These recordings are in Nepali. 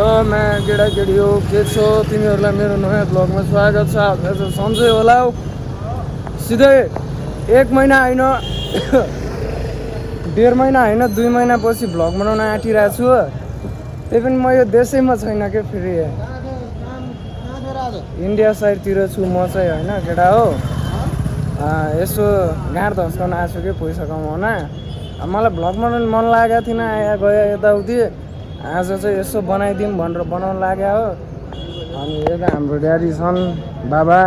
ल मैं केटाकेटी हो के छौ तिमीहरूलाई मेरो नयाँ ब्लगमा स्वागत छ। आज सन्चै होला सिधै 1 महिना होइन 1.5 महिना होइन 2 महिनापछि ब्लग बनाउन आँटिरहेको छु। त्यही पनि म यो देशैमा छैन के, फेरि इन्डिया साइडतिर छु म चाहिँ होइन केटा हो। यसो गाँड धस्काउन आएको छु कि पैसा कमाउन। मलाई ब्लग बनाउनु मन लागेको थिएन, आया गयो यताउति। आज चाहिँ यसो बनाइदिउँ भनेर बनाउनु लाग्यो हो। अनि यता हाम्रो ड्याडी छन्, बाबा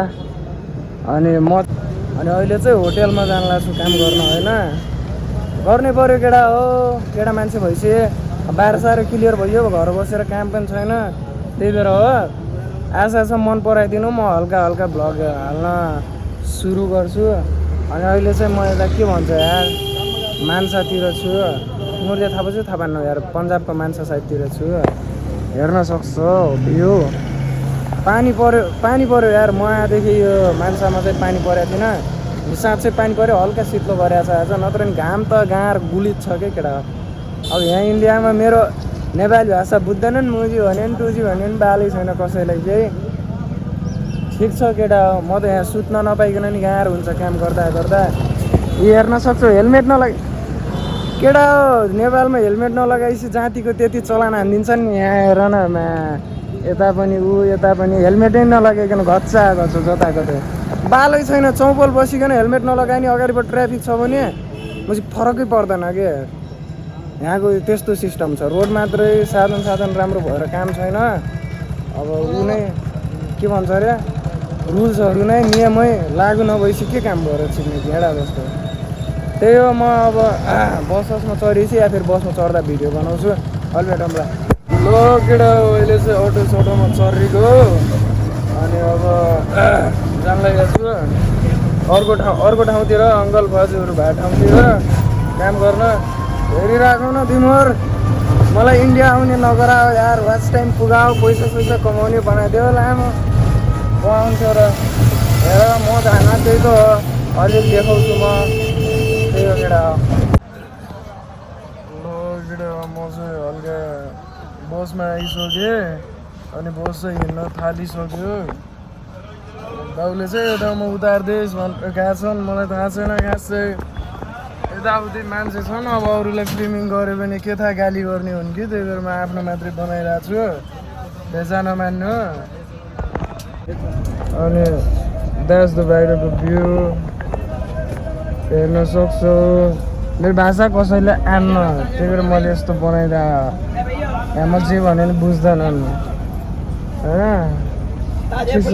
अनि म। अनि अहिले चाहिँ होटेलमा जान लाग्छु काम गर्न होइन, गर्नै पऱ्यो केटा हो। केटा मान्छे भइसक्यो, बाहिर साह्रो क्लियर भइयो, घर बसेर काम पनि छैन। त्यही भएर हो आशा मन पराइदिनु, म हल्का हल्का ब्लग हाल्न सुरु गर्छु। अनि अहिले चाहिँ म यता के भन्छ यार मान्छातिर छु। तिमीहरूले थाहा पाउँछ थाहा पाएन यार, पन्जाबको मान्छा साइडतिर छु। हेर्न सक्छ भ्यू। पानी पऱ्यो यार। म आएदेखि यो मान्छामा चाहिँ पानी परेको थिएन, साँच्चै पानी पऱ्यो। हल्का शीतलो गरेको छ आज, नत्र नि घाम त गाँड गुलित छ क्या केटा। अब यहाँ इन्डियामा मेरो नेपाली भाषा बुझ्दैनन्, मुजी भन्यो नि टुजी भन्यो नि बालै छैन कसैलाई केही। ठिक छ केटा हो, म त यहाँ सुत्न नपाइकन नि गाह्रो हुन्छ काम गर्दा गर्दा। यो हेर्न सक्छौ हेलमेट नलगाइ केटा हो, नेपालमा हेलमेट नलगाएपछि जातिको त्यति चलान हानिदिन्छन् नि। यहाँ हेर न यता पनि यता पनि हेलमेटै नलगाइकन घच्चा जताकतै। बालै छैन, चौपल बसिकन हेलमेट नलगाए नि अगाडिबाट ट्राफिक छ भने म चाहिँ फरकै पर्दैन के। यहाँको त्यस्तो सिस्टम छ, रोड मात्रै साधन राम्रो भएर काम छैन। अब नै के भन्छ अरे रुल्सहरू नै नियमै लागु नभएपछि के काम भएर छिर्ने भेडा जस्तो। त्यही हो, म अब बसमा चढेपछि या फेरि बसमा चढ्दा भिडियो बनाउँछु अल्मेटमलाई। ल केटा अहिले चाहिँ अटोमा चढेको अनि अब जान लागेको छु अर्को ठाउँतिर, अङ्कल बाजुहरू भएको ठाउँतिर काम गर्न। हेरिरहेको न तिमीहरू, मलाई इन्डिया आउने नगराओ यार, वाच टाइम पुगाओ, पैसा कमाउने बनाइदियो लामो आउँथ्यो र। हेर म जान त्यही त हो, अलिअलि देखाउँछु म। त्यही हो केटा। ल केटा म चाहिँ हल्का बसमा आइसकेँ अनि बस चाहिँ हिँड्न थालिसक्यो। बाउले चाहिँ यो ठाउँमा उतार्दैछ गएको छन्, मलाई थाहा छैन। यहाँ चाहिँ यताउति मान्छे छन्, अब अरूलाई फिल्मिङ गऱ्यो भने के थाहा गाली गर्ने हुन् कि। त्यही भएर म आफ्नो मात्रै बनाइरहेको छु, भेजा नमान्नु। अनि द्याट्स द बाहिरको भ्यू हेर्न सक्छौ। मेरो भाषा कसैले आन्न, त्यही भएर मैले यस्तो बनाइरहेको। यहाँ म जे भने नि बुझ्दैनन् होइन। ठिक छ,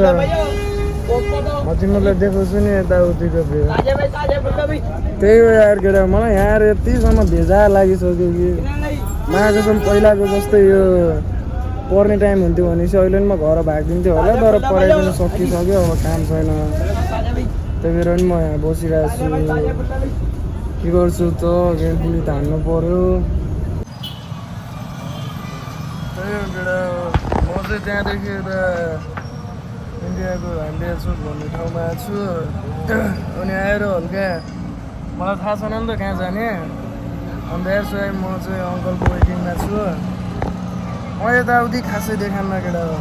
म तिमीलाई देखाउँछु नि यताउतिको भ्यू। त्यही हो यार केटा, मलाई यहाँ यतिसम्म भेजा लागिसक्यो कि माघसम्म पहिलाको जस्तै यो पढ्ने टाइम हुन्थ्यो भनेपछि अहिले नि म घर भागिदिन्थेँ होला, तर पढाइ पनि सकिसक्यो, अब काम छैन। त्यही भएर नि म यहाँ बसिरहेको छु। के गर्छु त, गेमपुली हान्नु पऱ्यो। त्यही हो केटा, म चाहिँ त्यहाँदेखि यता इन्डियाको हान्डिया चोक भन्ने ठाउँमा आएको छु। अनि आएर हल्का मलाई थाहा छैन नि त कहाँ जाने। अन्त यसो म चाहिँ अङ्कलको वेटिङमा छु। म यताउति खासै देखान्न केटा हो।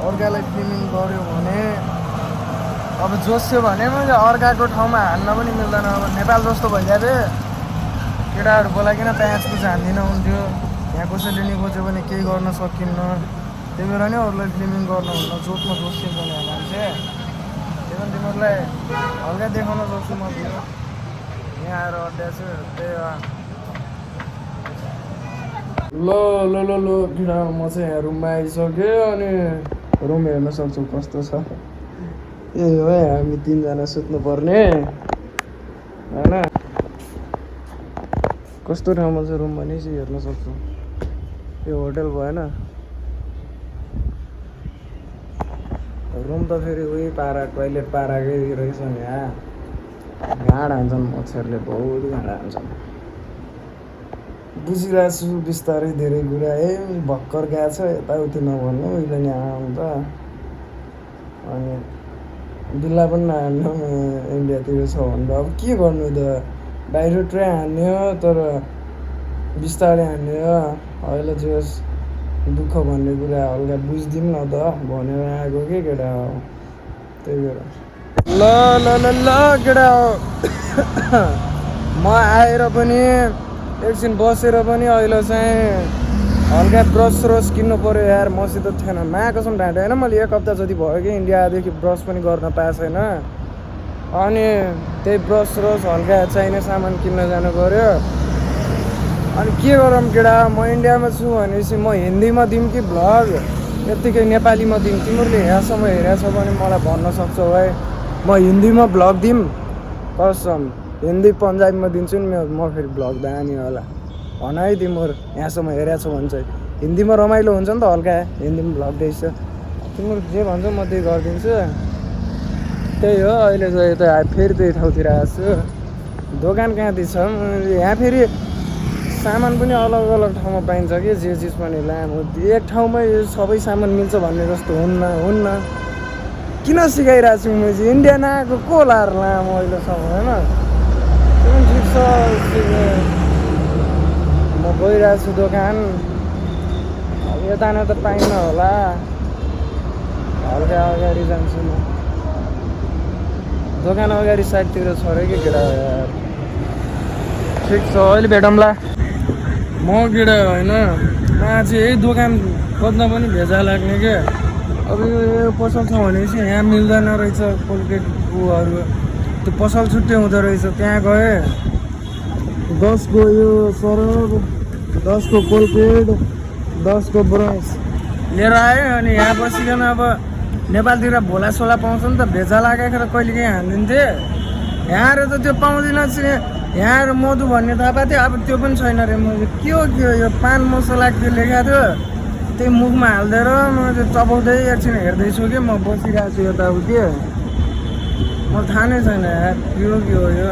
अर्कालाई फिल्मिङ गऱ्यो भने अब जोस्यो भने मैले अर्काको ठाउँमा हान्न पनि मिल्दैन। अब नेपाल जस्तो भइदिए केटाहरू बोलाइकन प्याज कुछ हान्दिनँ हुन्थ्यो। यहाँ कसैले नि खोज्यो भने केही गर्न सकिन्न। त्यही भएर नि अरूलाई फिल्मिङ गर्नुहुन्न, जोसमा जोसिन्छ यहाँ मान्छे। त्यही पनि तिमीहरूलाई हल्का देखाउन सक्छु म भ्यू। यहाँ आएर अड्डा छु। त्यही हो। ल केटा म चाहिँ यहाँ रुममा आइसकेँ। अनि रुम हेर्न सक्छौ कस्तो छ। ए हो हामी 3 जना सुत्नु पर्ने होइन। कस्तो ठाउँमा छ रुम भनेपछि हेर्न सक्छौ। यो होटेल भएन, रुम त फेरि उही पारा टोइलेट पाराकै रहेछ नि। यहाँ घाँड हान्छन् मच्छरले, बहुत घाँड हान्छन्। बुझिरहेको छु बिस्तारै धेरै कुरा। भर्खर गएको छ यताउति नभन्नु, उहिले नि आउँछ। अनि बिल्ला पनि नहान्नु इन्डियातिर छ भन्दा। अब के गर्नु त, बाहिर ट्राई हान्ने हो तर बिस्तारै हान्ने हो। अहिले जे होस् दुःख भन्ने कुरा हल्का बुझिदिउँ न त भनेर आएको के केटा हो त्यही भएर ल ल ल ल केटा हो म आएर पनि एकछिन बसेर पनि अहिले चाहिँ हल्का ब्रस किन्नु पऱ्यो यार मसित थिएन कसम ढाँटे होइन मैले 1 हप्ता जति भयो कि इन्डियादेखि ब्रस पनि गर्न पाएको छैन अनि त्यही ब्रस हल्का चाहिने सामान किन्न जानु पऱ्यो अनि के गरौँ केटा म इन्डियामा छु भनेपछि म हिन्दीमा दिउँ कि भ्लग यत्तिकै नेपालीमा दिउँ तिमीहरूले यहाँसम्म हेरेको छ भने मलाई भन्न सक्छौ है म हिन्दीमा भ्लग दिउँ कसम हिन्दी पन्जाबीमा दिन्छु नि म फेरि भ्लग दामी होला भन है तिमीहरू यहाँसम्म हेरेको छौ भने चाहिँ हिन्दीमा रमाइलो हुन्छ नि त हल्का हिन्दीमा भ्लग दिएछ तिमीहरू जे भन्छौ म त्यही गरिदिन्छु त्यही हो अहिले चाहिँ यता फेरि त्यही ठाउँतिर आएको छु दोकान कहाँतिर छ यहाँ फेरि सामान पनि अलग अलग ठाउँमा पाइन्छ कि जे चिज पनि लामो एक ठाउँमै सबै सामान मिल्छ भन्ने जस्तो हुन्न किन सिकाइरहेको छु म चाहिँ इन्डिया नआएको को लाएर लामो अहिलेसम्म होइन त्यो पनि ठिक छ म गइरहेको छु दोकान अब यता न त पाइन्न होला हल्का अगाडि जान्छु म दोकान अगाडि साइडतिर छ अरे कि केटा यार ठिक छ अहिले भेटौँला म केटा होइन चाहिँ यही दोकान खोज्न पनि भेजा लाग्ने क्या अब यो पसल छ भनेपछि यहाँ मिल्दैन रहेछ कोलगेटहरू त्यो पसल छुट्टै हुँदो रहेछ त्यहाँ गएँ 10 को यो सरब 10 को कोलगेट 10 को ब्रस लिएर आयो अनि यहाँ बसिकन अब नेपालतिर भोलासोला पाउँछ नि त भेजा लागेको र कहिले काहीँ हानिदिन्थे यहाँ त त्यो पाउँदैन यहाँ मधु भन्ने थाहा पाएको थियो अब त्यो पनि छैन रे म के हो यो पान मसला के लेखाएको थियो त्यही मुखमा हालिदिएर म त्यो चबाउँदै एकछिन हेर्दैछु कि म बसिरहेको छु यताउति मलाई थाहा नै छैन यार के हो यो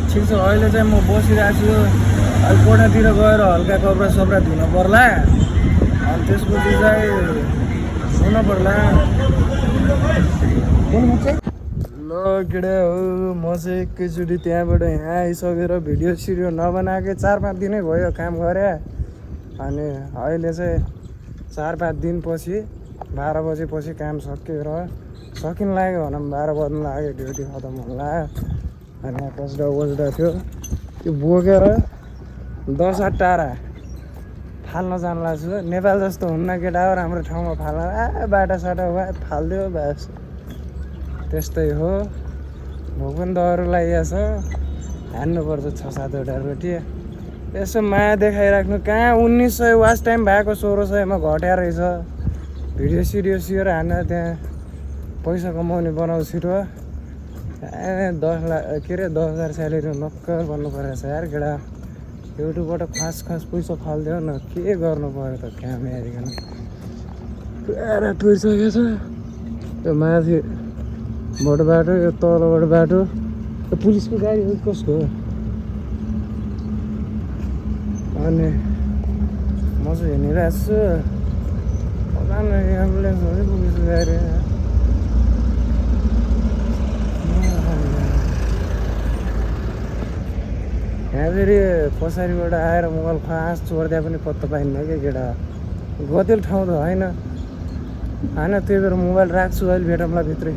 ठिक छ अहिले चाहिँ म बसिरहेको छु अहिले कोठातिर गएर हल्का कपडा सपडा धुन पर्ला अनि त्यसपछि चाहिँ हुन पर्ला ल केटा हो म चाहिँ एकैचोटि त्यहाँबाट यहाँ आइसकेर भिडियो सिडियो नबनाएकै 4-5 दिनै भयो काम गरेँ अनि अहिले चाहिँ 4-5 दिनपछि 12 बजेपछि काम सकिएर सकिन लाग्यो भनौँ 12 बज्नु लाग्यो ड्युटी खतम हुन लाग्यो अनि यहाँ पस्दा थियो त्यो बोकेर 10 टाढा फाल्न जानु लाग्छु नेपाल जस्तो हुन्न केटा हो राम्रो ठाउँमा फाल्न बाटासाटा भयो फालिदियो बास त्यस्तै हो भोक पनि दह्रो लागिएको छ हान्नुपर्छ 6-7वटा रोटी यसो माया देखाइराख्नु कहाँ 1900 वाच टाइम भएको 1600मा घट्या रहेछ भिडियो सिडियो सिएर हान्न त्यहाँ पैसा कमाउने बनाउँछु छिटो 10 लाख के अरे 10,000 स्यालेरी नक्कर गर्नु परेको छ यार केटा युट्युबबाट खास पैसा फालिदियो न के गर्नु पऱ्यो त काम हेरिकन पुरा टुरिसकेको छ त्यो माथि बाट बाटो यो तलबाट बाटो यो पुलिसको गाडी कसको हो अनि म चाहिँ हिँडिरहेको छु पता न एम्बुलेन्स हो कि पुलिसको गाडी यहाँ फेरि पछाडिबाट आएर मोबाइल फास्ट छोड्दा पनि पत्ता पाइन्न क्या केटा गतेल ठाउँ त होइन त्यही भएर मोबाइल राख्छु अहिले भेटौँला भित्रै